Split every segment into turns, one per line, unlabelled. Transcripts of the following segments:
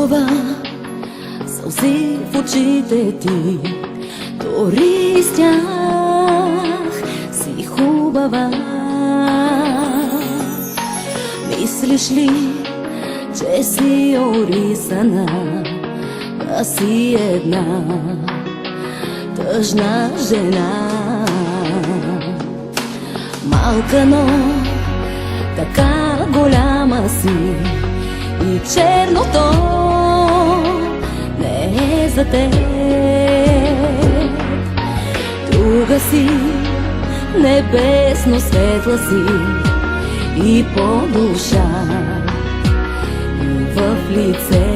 хубава, сълзи в очите ти, дори с тях си хубава. Мислиш ли, че си орисана, да си една тъжна жена? Малка, но така голяма си, и черното не е за теб. Друга си, небесно светла си, и по душа, и в лице.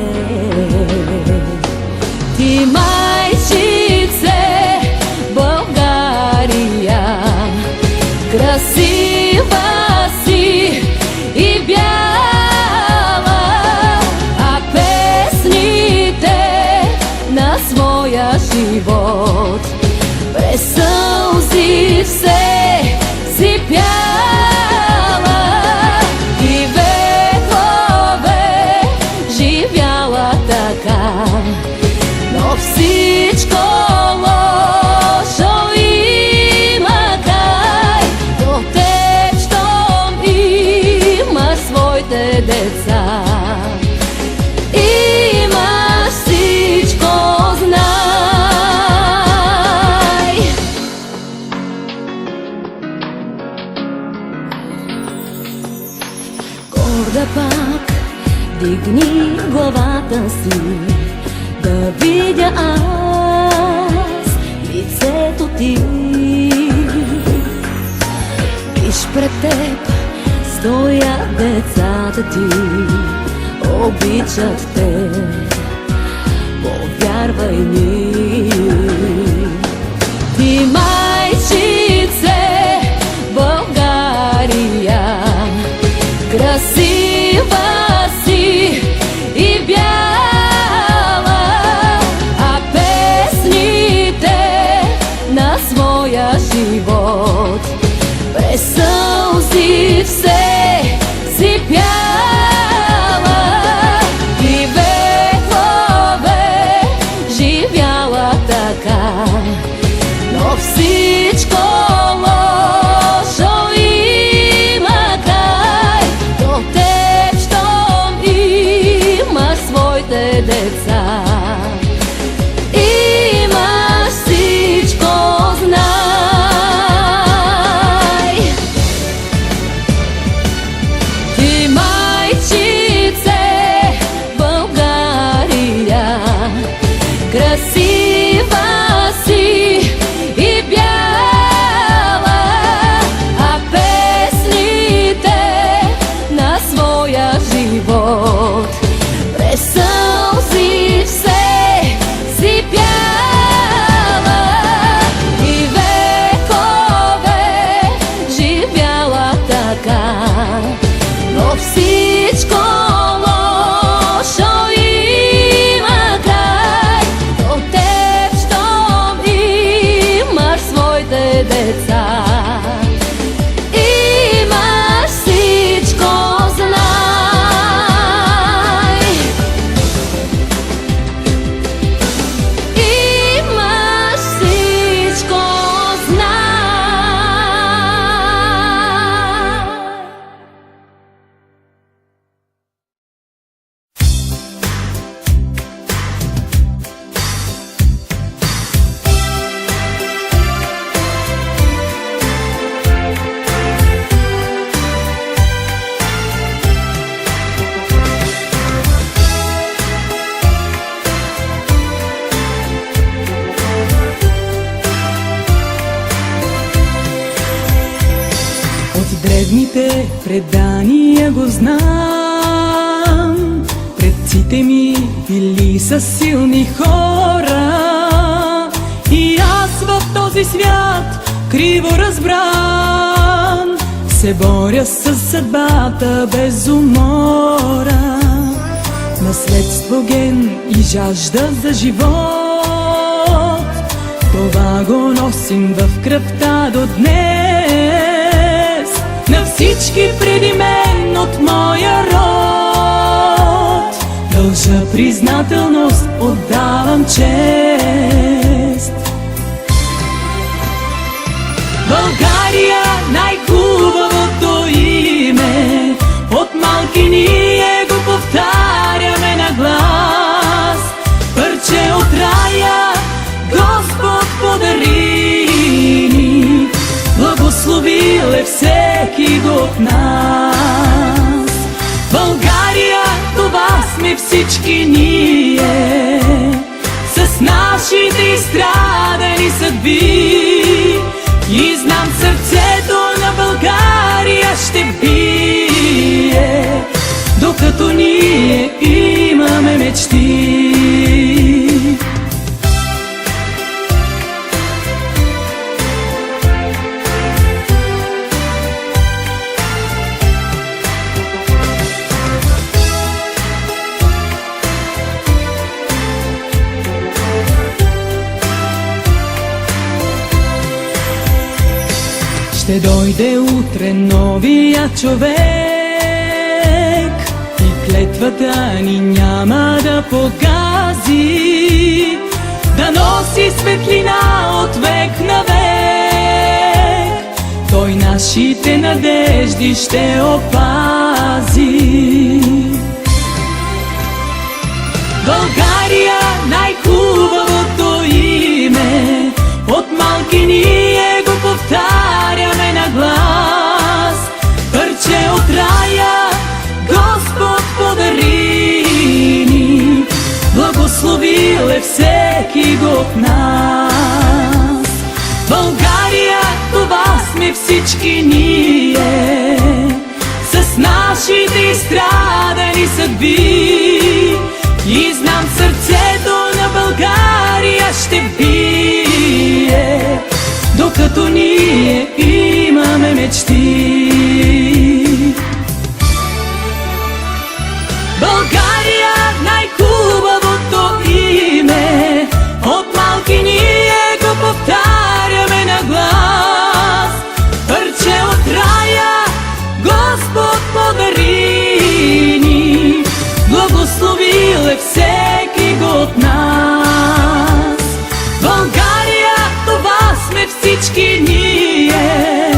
Ти майчице България, красива си и бяла, а песните на своя живот през сълзи все си пяла, и векове живяла така, но всичко лошо има край. До теб, щом имаш своите деца, имаш всичко, знай. Горда пак дигни главата си, да видя аз лицето ти. Виж, пред теб стоят децата ти, обичат те, повярвай ми. Ти майчице България, красива си и бяла, а песните на своя живот през сълзи все си пяла, и векове живяла така, но всичко лошо има край. До теб, щом имаш своите деца, имаш всичко, знай. Ти майчице България, красива си и бяла, а песните на своя живот през сълзи все си пяла, и векове живяла така, но всичко лошо има край. До теб, щом имаш своите деца, имаш всичко, знай. Имаш всичко, знай.
От древните предания го знам, предците ми били са силни хора, и аз в този свят криво разбран се боря с съдбата без умора. Наследство, ген и жажда за живот, това го носим в кръвта до днес. всички преди мен от моя род. Дължа наша признателност отдавам чест. България, най-хубавото име, от малки ние го повтаряме на глас. Парче от рая Господ подари ни, благословил е всеки го от нас. България, това сме всички ние, с нашите изстрадани съдби. И знам, сърцето на България ще бие, докато ние имаме мечти. Ще дойде утре новия човек и клетвата ни няма да погази, да носи светлина от век на век. Той нашите надежди ще опази. България, най-хубавото име, от малки ние го повтаряме на глас. Парче от рая Господ подари ни, благословил е всеки го от нас. България, това сме всички ние, с нашите изстрадани съдби. И знам, сърцето на България ще бие, докато ние имаме мечти. България, най-хубавото име, от малки ние го повтаряме на глас. Парче от рая Господ подари ни, благословил е всеки го от нас. България, това сме всички ние,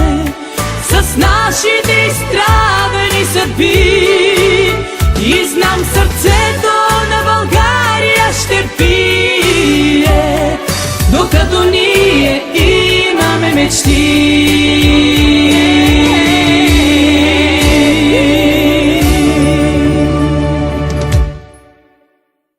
с нашите изстрадани съдби. И знам, сърцето на България ще бие, докато ние имаме мечти.